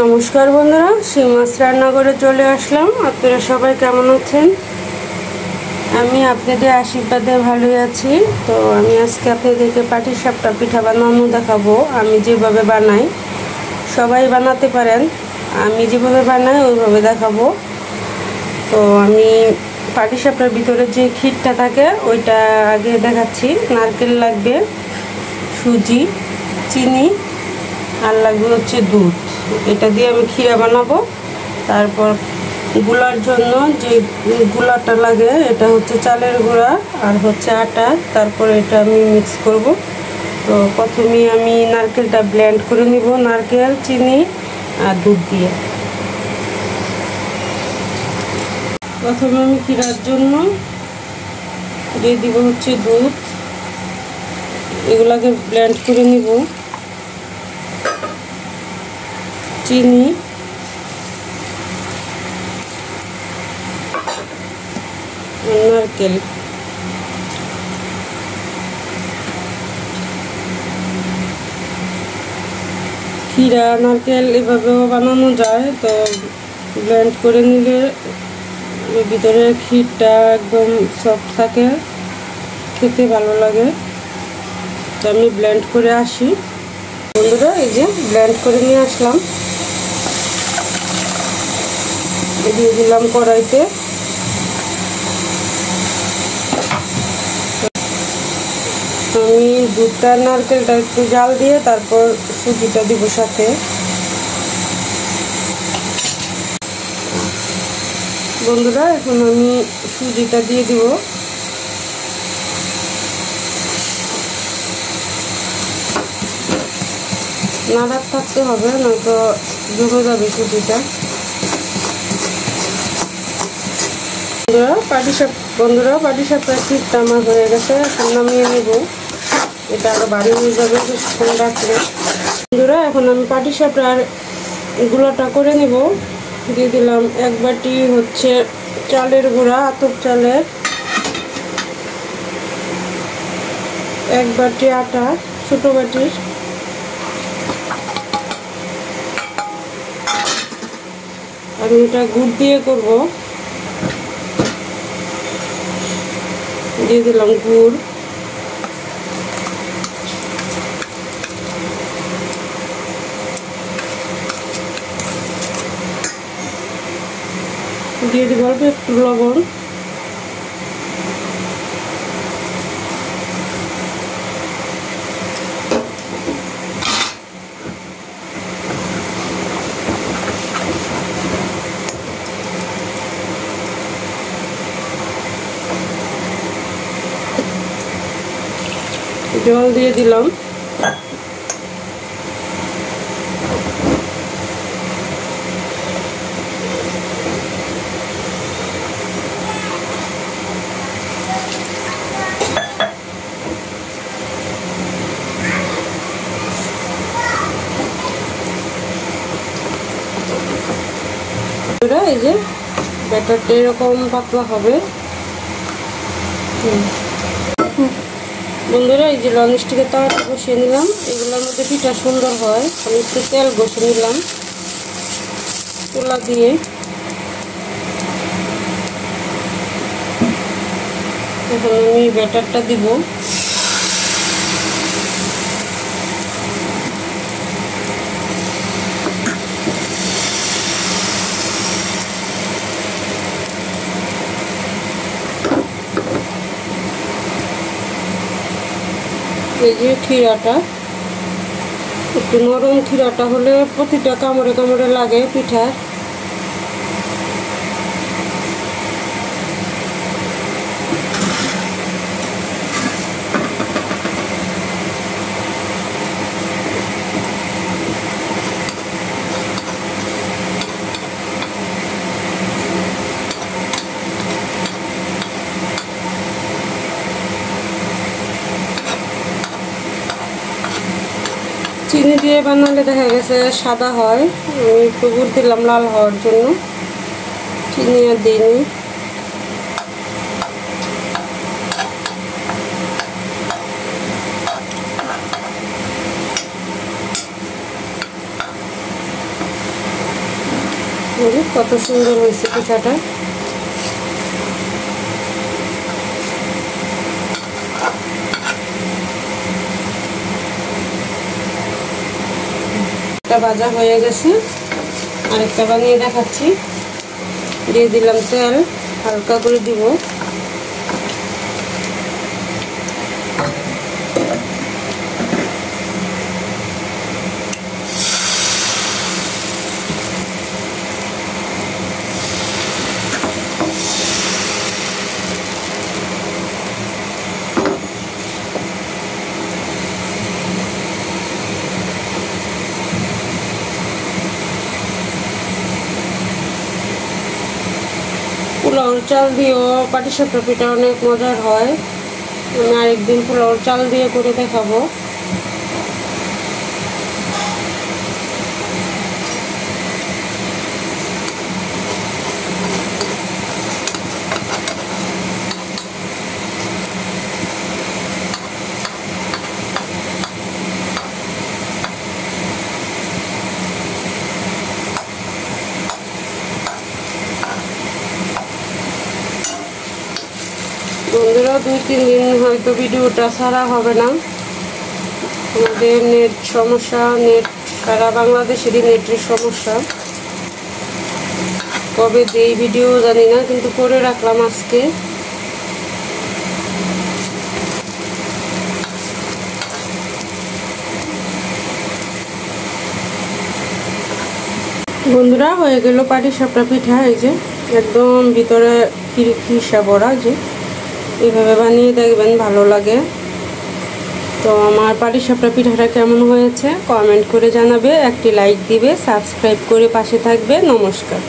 নমস্কার বন্ধুরা, শিং মাছ রান্না করে চলে আসলাম। আপনারা সবাই কেমন আছেন? আমি আপনাদের আশীর্বাদে ভালোই আছি। তো আমি আজকে আপনাদেরকে পাটিসাপটা পিঠা বানানো দেখাবো। আমি যেভাবে বানাই, সবাই বানাতে পারেন, আমি যেভাবে বানাই ওইভাবে দেখাবো। তো আমি পাটিসাপটার ভিতরে যে ক্ষীরটা থাকে ওইটা আগে দেখাচ্ছি। নারকেল লাগবে, সুজি, চিনি আর লাগবে হচ্ছে দুধ। এটা দিয়ে আমি ক্ষীরা বানাবো। তারপর গুলার জন্য যে গুলাটা লাগে এটা হচ্ছে চালের গুঁড়া আর হচ্ছে আটা। তারপরে এটা আমি মিক্স করব। তো প্রথমে আমি নারকেলটা ব্লেন্ড করে নিব, নারকেল, চিনি আর দুধ দিয়ে। প্রথমে আমি ক্ষীরার জন্য দিয়ে দিব হচ্ছে দুধ। এগুলাকে ব্লেন্ড করে নিব, চিনি, নারকেল। ক্ষীরা নারকেল এভাবেও বানানো যায়। তো ব্লেন্ড করে নিলে ভিতরে ক্ষীরটা একদম সফট থাকে, খেতে ভালো লাগে। তো আমি ব্লেন্ড করে আসি বন্ধুরা। এই যে ব্লেন্ড করে নিয়ে আসলাম, দিয়ে দিলাম কড়াইতে। আমি দুধটা নারকেলটা একটু জাল দিয়ে তারপর সুজিটা দিব সাথে। বন্ধুরা এখন আমি সুজিটা দিয়ে দিব। নাড়াতে থাকতে হবে, নয়তো জমে যাবে সুজিটা। বন্ধুরা পাটিসাপটার ক্ষীরটা আমার হয়ে গেছে, এখন নামিয়ে নেব। এটা আরো ভারী হয়ে যাবে কিছুক্ষণ রাখলে। বন্ধুরা এখন আমি পাটিসাপটার গুঁড়োটা করে নেব। দিয়ে দিলাম এক বাটি হচ্ছে চালের গুঁড়া, আতপ চালের, এক বাটি আটা, ছোটো বাটির। আমি এটা গুড় দিয়ে করব। দিয়ে দিলাম গুড়, দিয়ে দিব অল্প একটু লবণ। জল দিয়ে দিলাম। এই যে ব্যাটারটা এরকম পাতলা হবে। বন্ধুরা এই যে ননস্টিকের তাওয়াটা বসিয়ে নিলাম। এগুলোর মধ্যে পিঠা সুন্দর হয়। আমি একটু তেল ঘষে নিলাম তুলা দিয়ে। এখন আমি ব্যাটারটা দিব। এই যে ক্ষীরাটা একটু নরম, ক্ষীরাটা হলে প্রতিটা কামড়ে কামড়ে লাগে পিঠার। চিনি দিয়ে বানালে দেখা গেছে সাদা হয়। আমি একটু গুড় দিলাম লাল হওয়ার জন্য, চিনি আর দিইনি। কত সুন্দর হয়েছে পিঠাটা। একটা ভাজা হয়ে গেছে, আরেকটা বানিয়ে দেখাচ্ছি। দিয়ে দিলাম তেল, হালকা করে দিব। পোলাওর চাল দিয়েও পাটিসাপটা পিঠা অনেক মজার হয়। আমি আরেকদিন পোলাওর চাল দিয়ে করে দেখাবো। বন্ধুরা 2-3 দিন হয়তো ভিডিওটা ছাড়া হবে না, আমাদের নেট সমস্যা, নেট সারা বাংলাদেশেরই নেটের সমস্যা। কবে দেই ভিডিও জানি না, কিন্তু করে রাখলাম আজকে। বন্ধুরা হয়ে গেল পাটিসাপটা পিঠা। এই যে একদম ভিতরে খিরসা ভরা, যে এইভাবে বানিয়ে দেখবেন, ভালো লাগে। তো আমার পাটিসাপটা পিঠাটা কেমন হয়েছে কমেন্ট করে জানাবে, একটি লাইক দিবে, সাবস্ক্রাইব করে পাশে থাকবে। নমস্কার।